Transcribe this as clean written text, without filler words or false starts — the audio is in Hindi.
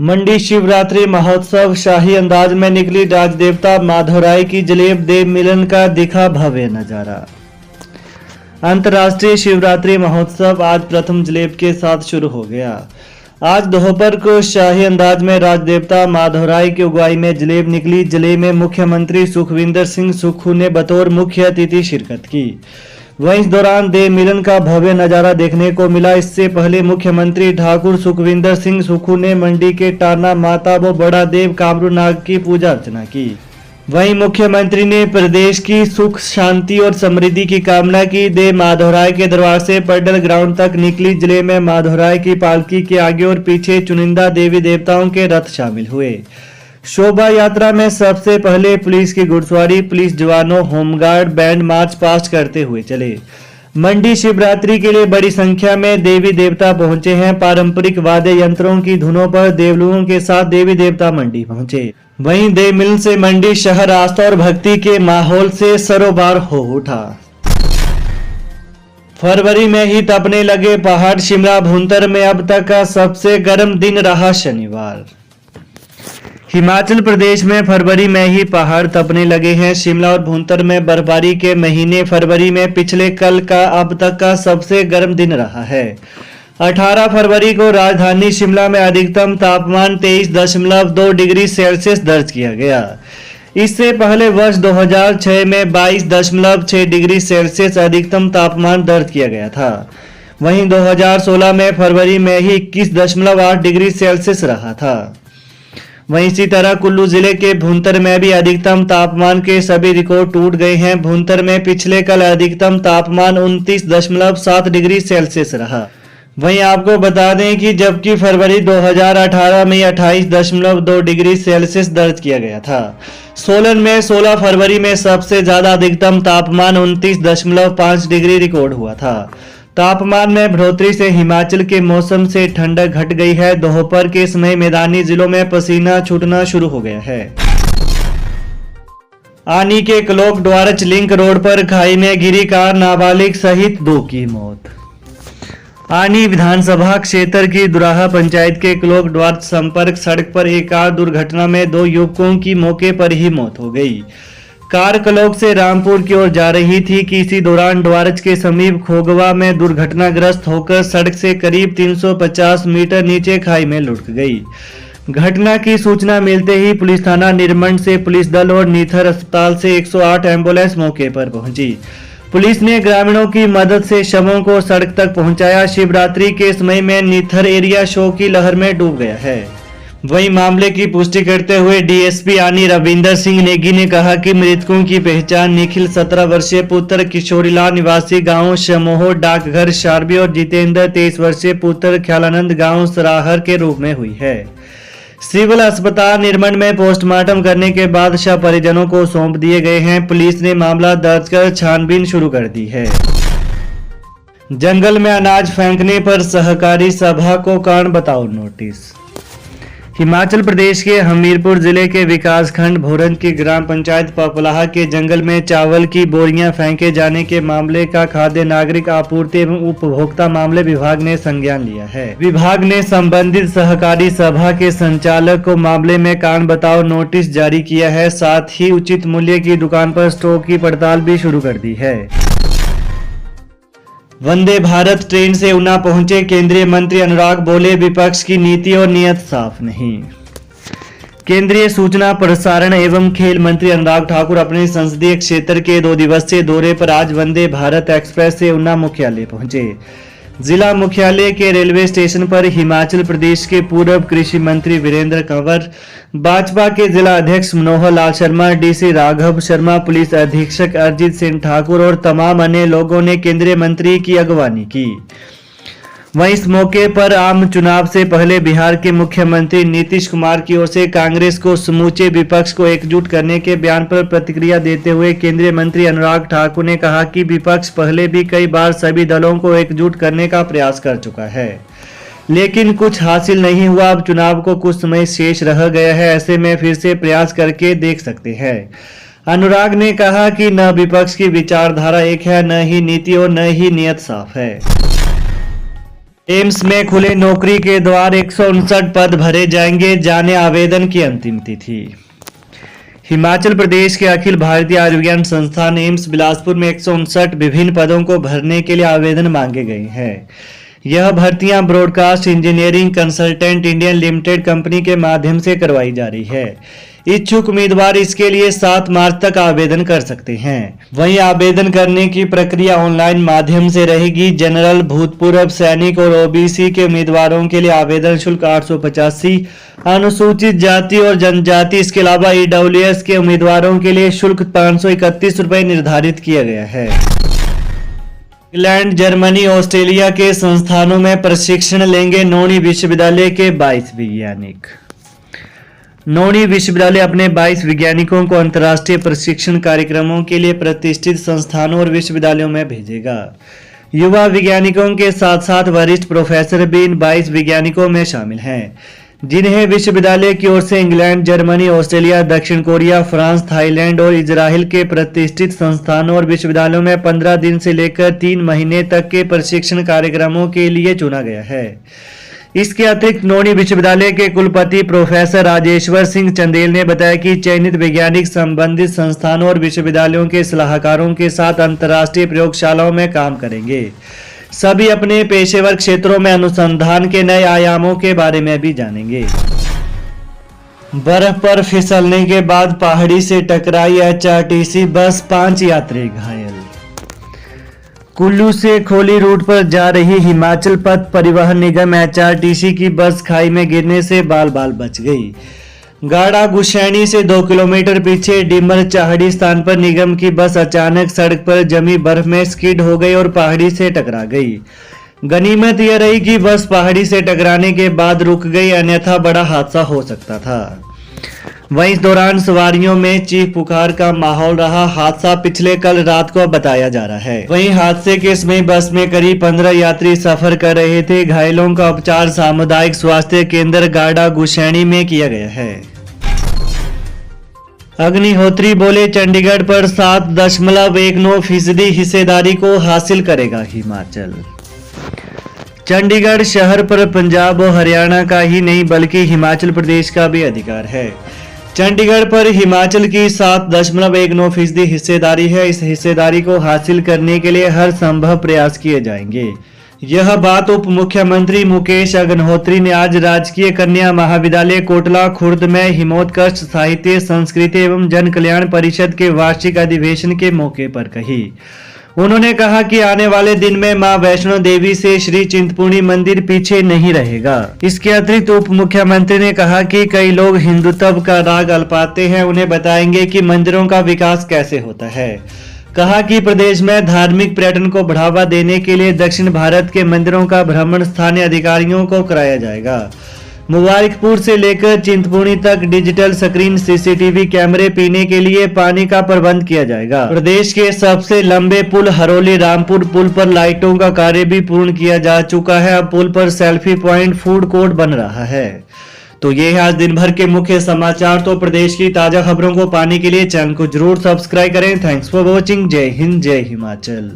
मंडी शिवरात्रि महोत्सव शाही अंदाज में निकली राजदेवता माधवराय की जलेब देव मिलन का दिखा भव्य नजारा। अंतर्राष्ट्रीय शिवरात्रि महोत्सव आज प्रथम जलेब के साथ शुरू हो गया। आज दोपहर को शाही अंदाज में राजदेवता माधवराय की अगुवाई में जलेब निकली। जलेब में मुख्यमंत्री सुखविंदर सिंह सुक्खू ने बतौर मुख्य अतिथि शिरकत की। वहीं इस दौरान देव मिलन का भव्य नजारा देखने को मिला। इससे पहले मुख्यमंत्री ठाकुर सुखविंदर सिंह सुक्खू ने मंडी के टारना माता व बड़ा देव कामरू नाग की पूजा अर्चना की। वहीं मुख्यमंत्री ने प्रदेश की सुख शांति और समृद्धि की कामना की। देव माधवराय के दरबार से पड्डल ग्राउंड तक निकली जलेब में माधवराय की पालकी के आगे और पीछे चुनिंदा देवी देवताओं के रथ शामिल हुए। शोभा यात्रा में सबसे पहले पुलिस की घुड़सवारी, पुलिस जवानों, होमगार्ड बैंड मार्च पास्ट करते हुए चले। मंडी शिवरात्रि के लिए बड़ी संख्या में देवी देवता पहुंचे हैं। पारंपरिक वाद्य यंत्रों की धुनों पर देवलुओं के साथ देवी देवता मंडी पहुंचे। वहीं देव मिलन से मंडी शहर आस्था और भक्ति के माहौल से सरोबार हो उठा। फरवरी में ही तपने लगे पहाड़। शिमला भुंतर में अब तक का सबसे गर्म दिन रहा शनिवार। हिमाचल प्रदेश में फरवरी में ही पहाड़ तपने लगे हैं। शिमला और भुंतर में बर्फबारी के महीने फरवरी में पिछले कल का अब तक का सबसे गर्म दिन रहा है। 18 फरवरी को राजधानी शिमला में अधिकतम तापमान 23.2 डिग्री सेल्सियस दर्ज किया गया। इससे पहले वर्ष 2006 में 22.6 डिग्री सेल्सियस अधिकतम तापमान दर्ज किया गया था। वहीं 2016 में फरवरी में ही 21.8 डिग्री सेल्सियस रहा था। वहीं इसी तरह कुल्लू जिले के भुंतर में भी अधिकतम तापमान के सभी रिकॉर्ड टूट गए हैं। भुंतर में पिछले कल अधिकतम तापमान 29.7 डिग्री सेल्सियस रहा। वहीं आपको बता दें कि जबकि फरवरी 2018 में 28.2 डिग्री सेल्सियस दर्ज किया गया था। सोलन में 16 फरवरी में सबसे ज्यादा अधिकतम तापमान 29.5 डिग्री रिकॉर्ड हुआ था। तापमान में बढ़ोतरी से हिमाचल के मौसम से ठंडक घट गई है। दोपहर के समय मैदानी जिलों में पसीना छूटना शुरू हो गया है। आनी के क्लोक द्वारच लिंक रोड पर खाई में गिरी कार, नाबालिग सहित 2 की मौत। आनी विधानसभा क्षेत्र की दुराहा पंचायत के क्लोक द्वारच संपर्क सड़क पर एक कार दुर्घटना में 2 युवकों की मौके पर ही मौत हो गई। कार क्लोक से रामपुर की ओर जा रही थी कि इसी दौरान द्वारच के समीप खोगवा में दुर्घटनाग्रस्त होकर सड़क से करीब 350 मीटर नीचे खाई में लुढ़क गई। घटना की सूचना मिलते ही पुलिस थाना निरमंड से पुलिस दल और नीथर अस्पताल से 108 एम्बुलेंस मौके पर पहुंची। पुलिस ने ग्रामीणों की मदद से शवों को सड़क तक पहुंचाया। शिवरात्रि के समय में नीथर एरिया शोक की लहर में डूब गया है। वहीं मामले की पुष्टि करते हुए डीएसपी आनी रविंदर सिंह नेगी ने कहा कि मृतकों की पहचान निखिल 17 वर्षीय पुत्र, किशोरीलाल निवासी गांव शमोह डाकघर शारबी और जितेंद्र 23 वर्षीय पुत्र ख्यालानंद गांव सराहर के रूप में हुई है। सिविल अस्पताल निरमंड में पोस्टमार्टम करने के बाद शव परिजनों को सौंप दिए गए हैं। पुलिस ने मामला दर्ज कर छानबीन शुरू कर दी है। जंगल में अनाज फेंकने पर सहकारी सभा को कारण बताओ नोटिस। हिमाचल प्रदेश के हमीरपुर जिले के विकासखंड भोरंज की ग्राम पंचायत पपलाहा के जंगल में चावल की बोरियां फेंके जाने के मामले का खाद्य नागरिक आपूर्ति एवं उपभोक्ता मामले विभाग ने संज्ञान लिया है। विभाग ने संबंधित सहकारी सभा के संचालक को मामले में कारण बताओ नोटिस जारी किया है। साथ ही उचित मूल्य की दुकान पर स्टॉक की पड़ताल भी शुरू कर दी है। वंदे भारत ट्रेन से ऊना पहुंचे केंद्रीय मंत्री अनुराग, बोले विपक्ष की नीति और नियत साफ नहीं। केंद्रीय सूचना प्रसारण एवं खेल मंत्री अनुराग ठाकुर अपने संसदीय क्षेत्र के 2 दिवसीय दौरे पर आज वंदे भारत एक्सप्रेस से ऊना मुख्यालय पहुंचे। जिला मुख्यालय के रेलवे स्टेशन पर हिमाचल प्रदेश के पूर्व कृषि मंत्री वीरेंद्र कंवर, भाजपा के जिला अध्यक्ष मनोहर लाल शर्मा, डीसी राघव शर्मा, पुलिस अधीक्षक अरिजीत सिंह ठाकुर और तमाम अन्य लोगों ने केंद्रीय मंत्री की अगवानी की। वहीं इस मौके पर आम चुनाव से पहले बिहार के मुख्यमंत्री नीतीश कुमार की ओर से कांग्रेस को समूचे विपक्ष को एकजुट करने के बयान पर प्रतिक्रिया देते हुए केंद्रीय मंत्री अनुराग ठाकुर ने कहा कि विपक्ष पहले भी कई बार सभी दलों को एकजुट करने का प्रयास कर चुका है, लेकिन कुछ हासिल नहीं हुआ। अब चुनाव को कुछ समय शेष रह गया है, ऐसे में फिर से प्रयास करके देख सकते हैं। अनुराग ने कहा कि न विपक्ष की विचारधारा एक है, न ही नीति और न ही नियत साफ है। एम्स में खुले नौकरी के द्वार 159 पद भरे जाएंगे, जाने आवेदन की अंतिम तिथि। हिमाचल प्रदेश के अखिल भारतीय आयुर्विज्ञान संस्थान एम्स बिलासपुर में 159 विभिन्न पदों को भरने के लिए आवेदन मांगे गए हैं। यह भर्तियां broadcast engineering consultant Indian limited company के माध्यम से करवाई जा रही है। इच्छुक उम्मीदवार इसके लिए 7 मार्च तक आवेदन कर सकते हैं। वहीं आवेदन करने की प्रक्रिया ऑनलाइन माध्यम से रहेगी। जनरल, भूतपूर्व सैनिक और ओबीसी के उम्मीदवारों के लिए आवेदन शुल्क 885, अनुसूचित जाति और जनजाति, इसके अलावा ईडब्ल्यूएस के उम्मीदवारों के लिए शुल्क 531 रुपये निर्धारित किया गया है। इंग्लैंड, जर्मनी, ऑस्ट्रेलिया के संस्थानों में प्रशिक्षण लेंगे नौणी विश्वविद्यालय के 22 वैज्ञानिक। नौणी विश्वविद्यालय अपने 22 वैज्ञानिकों को अंतर्राष्ट्रीय प्रशिक्षण कार्यक्रमों के लिए प्रतिष्ठित संस्थानों और विश्वविद्यालयों में भेजेगा। युवा वैज्ञानिकों के साथ साथ वरिष्ठ प्रोफेसर भी इन 22 वैज्ञानिकों में शामिल हैं, जिन्हें विश्वविद्यालय की ओर से इंग्लैंड, जर्मनी, ऑस्ट्रेलिया, दक्षिण कोरिया, फ्रांस, थाईलैंड और इजराइल के प्रतिष्ठित संस्थानों और विश्वविद्यालयों में 15 दिन से लेकर 3 महीने तक के प्रशिक्षण कार्यक्रमों के लिए चुना गया है। इसके अतिरिक्त नौणी विश्वविद्यालय के कुलपति प्रोफेसर राजेश्वर सिंह चंदेल ने बताया कि चयनित वैज्ञानिक संबंधित संस्थानों और विश्वविद्यालयों के सलाहकारों के साथ अंतर्राष्ट्रीय प्रयोगशालाओं में काम करेंगे। सभी अपने पेशेवर क्षेत्रों में अनुसंधान के नए आयामों के बारे में भी जानेंगे। बर्फ पर फिसलने के बाद पहाड़ी से टकराई एचआरटीसी बस, 5 यात्री घायल। कुल्लू से खोली रूट पर जा रही हिमाचल पथ परिवहन निगम एचआरटीसी की बस खाई में गिरने से बाल बाल बच गई। गाड़ा गुशैनी से 2 किलोमीटर पीछे डिमर चाहड़ी स्थान पर निगम की बस अचानक सड़क पर जमी बर्फ में स्किड हो गई और पहाड़ी से टकरा गई। गनीमत यह रही कि बस पहाड़ी से टकराने के बाद रुक गई, अन्यथा बड़ा हादसा हो सकता था। वहीं इस दौरान सवारियों में चीख पुकार का माहौल रहा। हादसा पिछले कल रात को बताया जा रहा है। वहीं हादसे के समय बस में करीब 15 यात्री सफर कर रहे थे। घायलों का उपचार सामुदायिक स्वास्थ्य केंद्र गाड़ा गुशैनी में किया गया है। अग्निहोत्री बोले, चंडीगढ़ पर 7.19% हिस्सेदारी को हासिल करेगा हिमाचल। चंडीगढ़ शहर पर पंजाब और हरियाणा का ही नहीं बल्कि हिमाचल प्रदेश का भी अधिकार है। चंडीगढ़ पर हिमाचल की 7.19% हिस्सेदारी है। इस हिस्सेदारी को हासिल करने के लिए हर संभव प्रयास किए जाएंगे। यह बात उप मुख्यमंत्री मुकेश अग्निहोत्री ने आज राजकीय कन्या महाविद्यालय कोटला खुर्द में हिमोत्कर्ष साहित्य, संस्कृति एवं जन कल्याण परिषद के वार्षिक अधिवेशन के मौके पर कही। उन्होंने कहा कि आने वाले दिन में मां वैष्णो देवी से श्री चिंतपूर्णी मंदिर पीछे नहीं रहेगा। इसके अतिरिक्त उप मुख्यमंत्री ने कहा कि कई लोग हिंदुत्व का राग अल्पाते हैं, उन्हें बताएंगे कि मंदिरों का विकास कैसे होता है। कहा कि प्रदेश में धार्मिक पर्यटन को बढ़ावा देने के लिए दक्षिण भारत के मंदिरों का भ्रमण स्थानीय अधिकारियों को कराया जाएगा। मुबारकपुर से लेकर चिंतपूर्णी तक डिजिटल स्क्रीन, सीसीटीवी कैमरे, पीने के लिए पानी का प्रबंध किया जाएगा। प्रदेश के सबसे लंबे पुल हरोली रामपुर पुल पर लाइटों का कार्य भी पूर्ण किया जा चुका है। अब पुल पर सेल्फी पॉइंट, फूड कोर्ट बन रहा है। तो ये है आज दिन भर के मुख्य समाचार। तो प्रदेश की ताजा खबरों को पाने के लिए चैनल को जरूर सब्सक्राइब करें। Thanks for watching. जय हिंद, जय हिमाचल।